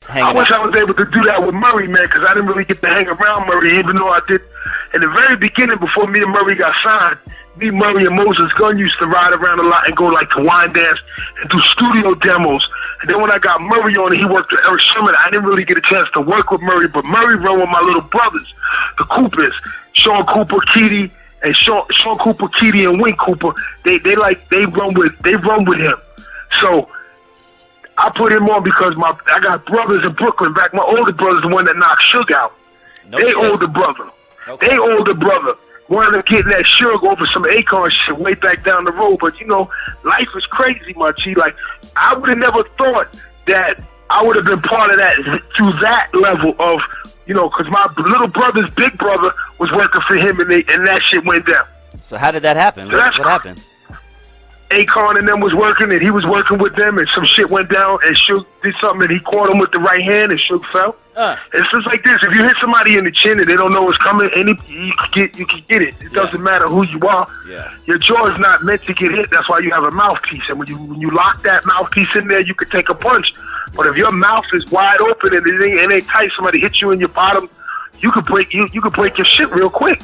I wish I was able to do that with Murray, man, because I didn't really get to hang around Murray, even though I did. In the very beginning, before me and Murray got signed, me, Murray, and Moses Gunn used to ride around a lot and go like to wine dance and do studio demos. And then when I got Murray on and he worked with Eric Sherman, I didn't really get a chance to work with Murray, but Murray run with my little brothers, the Coopers, Sean Cooper, Keedy, and Sean Cooper, Keedy, and Wink Cooper. They run with him. So I put him on because I got brothers in Brooklyn. Back, my older brother's the one that knocked Suge out. Older brother. Okay. They older brother. Wanted to get that Suge over some Akon shit way back down the road. But, you know, life is crazy, my G. Like, I would have never thought that I would have been part of that to that level of, you know, because my little brother's big brother was working for him, and that shit went down. So how did that happen? So what happened? Akon and them was working, and he was working with them, and some shit went down, and Suge did something, and he caught him with the right hand, and Suge fell. It's just like this. If you hit somebody in the chin and they don't know what's coming, you can get it. It doesn't matter who you are. Yeah. Your jaw is not meant to get hit. That's why you have a mouthpiece. And when you lock that mouthpiece in there, you can take a punch. But if your mouth is wide open and it ain't tight, somebody hits you in your bottom, you could break your shit real quick.